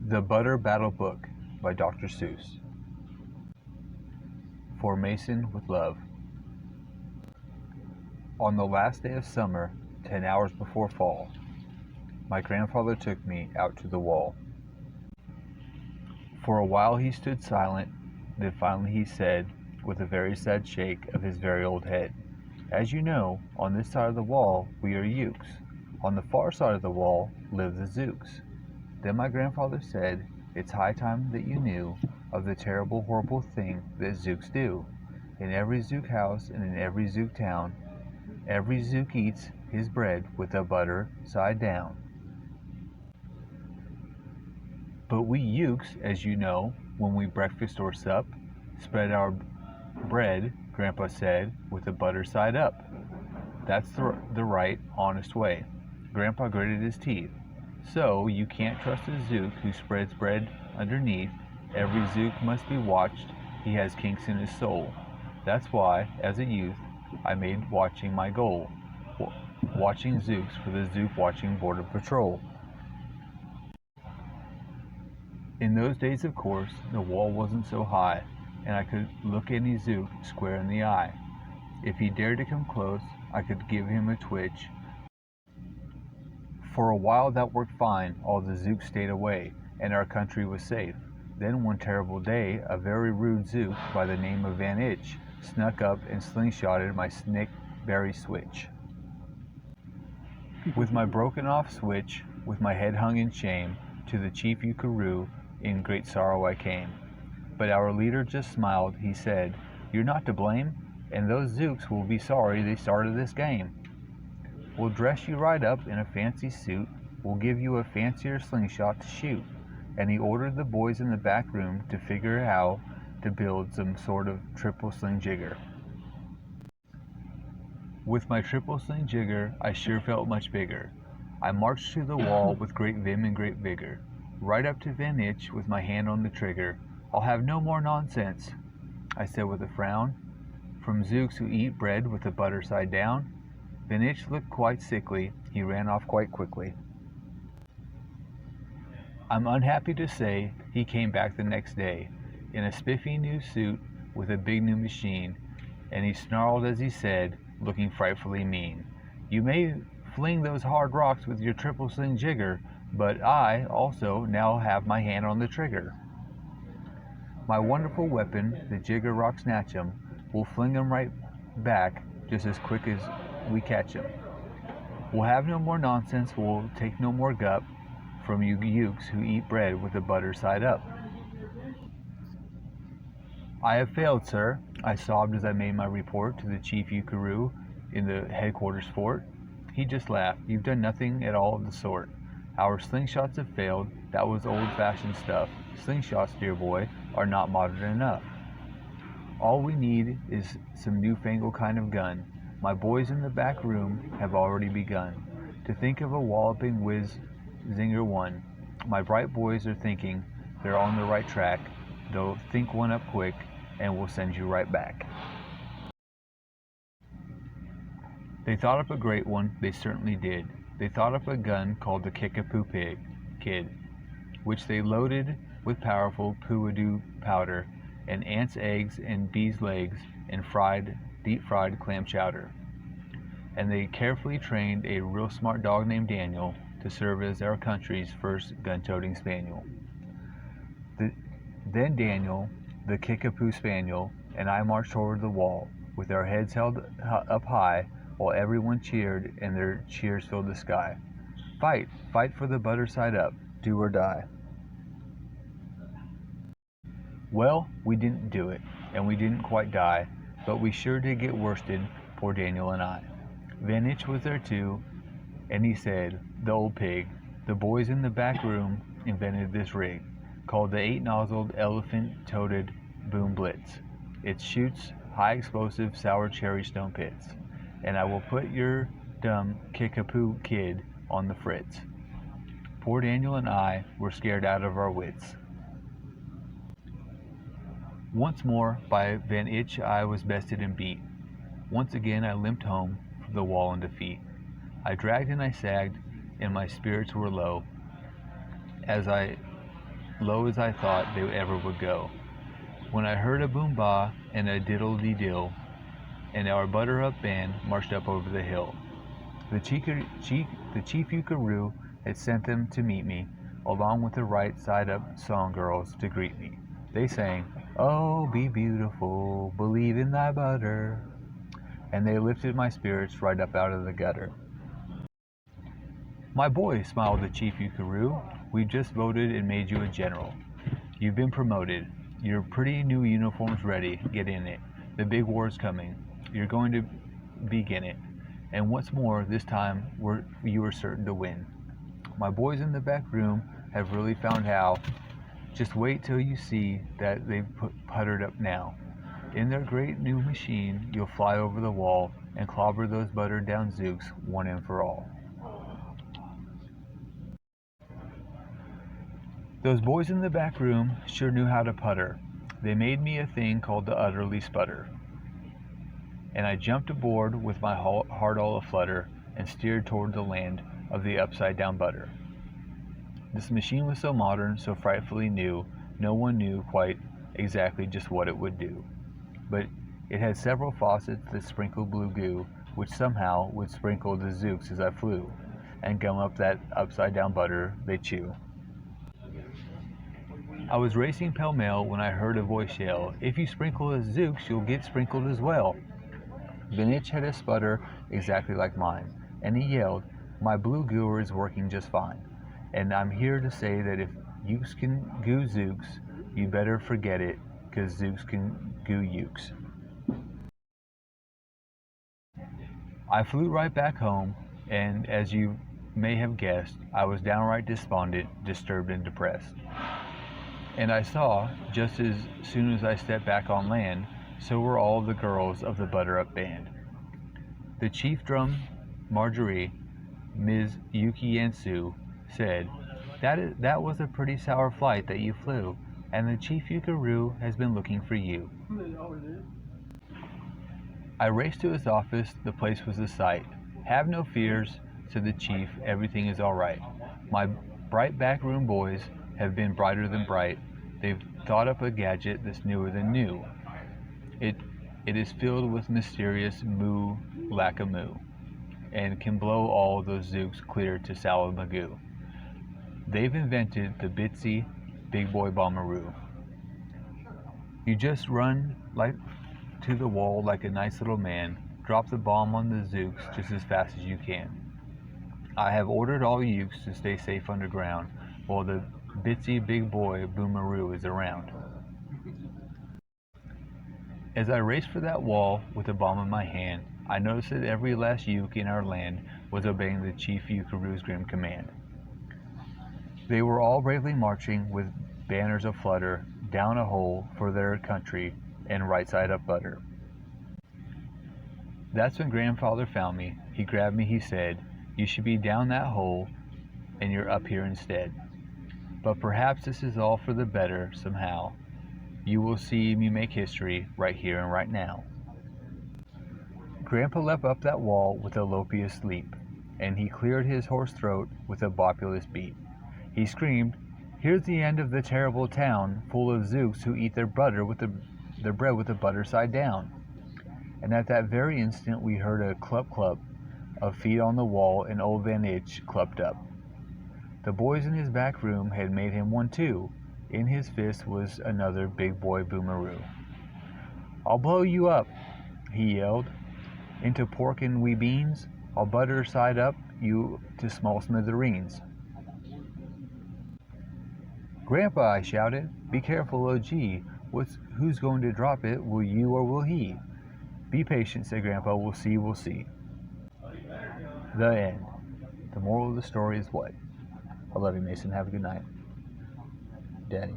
The Butter Battle Book by Dr. Seuss. For Mason with Love. On the last day of summer, 10 hours before fall, my grandfather took me out to the wall. For a while he stood silent, then finally he said, with a very sad shake of his very old head, "As you know, on this side of the wall we are Ukes. On the far side of the wall live the Zooks." Then my grandfather said, "It's high time that you knew of the terrible, horrible thing that Zooks do. In every Zook house and in every Zook town, every Zook eats his bread with the butter side down. But we Ukes, as you know, when we breakfast or sup, spread our bread, Grandpa said, with the butter side up. That's the right, honest way." Grandpa gritted his teeth. "So you can't trust a Zook who spreads bread underneath. Every Zook must be watched. He has kinks in his soul. That's why, as a youth, I made watching my goal. Watching Zooks for the Zook Watching Border Patrol." In those days, of course, the wall wasn't so high, and I could look any Zook square in the eye. If he dared to come close, I could give him a twitch. For a while that worked fine, all the Zooks stayed away, and our country was safe. Then one terrible day, a very rude Zook by the name of Van Itch snuck up and slingshotted my snickberry switch. With my broken off switch, with my head hung in shame, to the chief Ukaroo in great sorrow I came. But our leader just smiled. He said, "You're not to blame, and those Zooks will be sorry they started this game. We'll dress you right up in a fancy suit. We'll give you a fancier slingshot to shoot." And he ordered the boys in the back room to figure how to build some sort of triple sling jigger. With my triple sling jigger, I sure felt much bigger. I marched to the wall with great vim and great vigor, right up to Van Itch with my hand on the trigger. "I'll have no more nonsense," I said with a frown, "from Zooks who eat bread with the butter side down." Van Itch looked quite sickly. He ran off quite quickly. I'm unhappy to say he came back the next day in a spiffy new suit with a big new machine, and he snarled as he said, looking frightfully mean, "You may fling those hard rocks with your triple sling jigger, but I, also, now have my hand on the trigger. My wonderful weapon, the jigger rock snatch'em, will fling 'em right back just as quick as we catch 'em. We'll have no more nonsense, we'll take no more gup from you Ukes who eat bread with the butter side up." "I have failed, sir," I sobbed as I made my report to the chief Ukaroo in the headquarters fort. He just laughed. "You've done nothing at all of the sort. Our slingshots have failed. That was old-fashioned stuff. Slingshots, dear boy, are not modern enough. All we need is some newfangled kind of gun. My boys in the back room have already begun to think of a walloping whiz-zinger one. My bright boys are thinking they're on the right track. They'll think one up quick, and we'll send you right back." They thought up a great one, they certainly did. They thought up a gun called the Kickapoo Kid, which they loaded with powerful poo-a-doo powder, and ants' eggs and bees' legs, and deep-fried clam chowder. And they carefully trained a real smart dog named Daniel to serve as our country's first gun-toting spaniel. Then Daniel, the Kickapoo Spaniel, and I marched toward the wall, with our heads held up high, while everyone cheered and their cheers filled the sky. "Fight, fight for the butter side up, do or die." Well, we didn't do it, and we didn't quite die, but we sure did get worsted, poor Daniel and I. Van Itch was there too, and he said, "The old pig, the boys in the back room invented this rig, called the 8-nozzled, elephant-toted boom blitz. It shoots high-explosive sour cherry stone pits, and I will put your dumb Kickapoo kid on the fritz." Poor Daniel and I were scared out of our wits. Once more, by Van Itch I was bested and beat. Once again I limped home from the wall in defeat. I dragged and I sagged, and my spirits were low, as I low as I thought they ever would go. When I heard a boom-ba and a diddle-dee-dill, and our butter-up band marched up over the hill. The chief Yukaroo had sent them to meet me, along with the right side up song girls to greet me. They sang, "Oh, be beautiful, believe in thy butter," and they lifted my spirits right up out of the gutter. "My boy," smiled the chief Yukaroo, "we've just voted and made you a general. You've been promoted. Your pretty new uniform's ready. Get in it. The big war's coming. You're going to begin it. And what's more, this time you are certain to win. My boys in the back room have really found how. Just wait till you see that they've puttered up now. In their great new machine, you'll fly over the wall and clobber those buttered down Zooks one and for all." Those boys in the back room sure knew how to putter. They made me a thing called the utterly sputter. And I jumped aboard with my heart all aflutter and steered toward the land of the upside down butter. This machine was so modern, so frightfully new, no one knew quite exactly just what it would do. But it had several faucets that sprinkled blue goo, which somehow would sprinkle the Zooks as I flew, and gum up that upside down butter they chew. I was racing pell-mell when I heard a voice yell, "If you sprinkle a Zooks, you'll get sprinkled as well." Vinitch had a sputter exactly like mine, and he yelled, "My blue gooer is working just fine. And I'm here to say that if Ukes can goo Zooks, you better forget it, 'cause Zooks can goo Ukes." I flew right back home, and as you may have guessed, I was downright despondent, disturbed, and depressed. And I saw, just as soon as I stepped back on land, so were all the girls of the butter-up band. The chief drum, Marjorie, Ms. Yuki and Sue, said, that was a pretty sour flight that you flew, and the chief Yukaroo has been looking for you." I raced to his office. The place was a sight. "Have no fears," said the chief, "everything is all right. My bright backroom boys have been brighter than bright. They've thought up a gadget that's newer than new. It is filled with mysterious moo-lack-a-moo, and can blow all those Zooks clear to Salad Magoo. They've invented the Bitsy Big Boy Bomberoo. You just run to the wall like a nice little man, drop the bomb on the Zooks just as fast as you can. I have ordered all Ukes to stay safe underground while the Bitsy Big Boy Boomeroo is around." As I raced for that wall with the bomb in my hand, I noticed that every last Uke in our land was obeying the chief Yukaroo's grim command. They were all bravely marching with banners aflutter down a hole for their country and right side up butter. That's when grandfather found me. He grabbed me, he said, "You should be down that hole, and you're up here instead. But perhaps this is all for the better somehow. You will see me make history right here and right now." Grandpa leapt up that wall with a lopiest leap, and he cleared his hoarse throat with a bopulous beat. He screamed, "Here's the end of the terrible town, full of Zooks who eat their bread with the butter side down." And at that very instant we heard a clup of feet on the wall, and old Van Itch clumped up. The boys in his back room had made him one too. In his fist was another big boy Boomeroo. "I'll blow you up," he yelled, "into pork and wee beans. I'll butter side up you to small smithereens." "Grandpa," I shouted, "be careful, oh gee. Who's going to drop it? Will you or will he?" "Be patient," said Grandpa. We'll see. The end. The moral of the story is what? I love you, Mason. Have a good night. Daddy.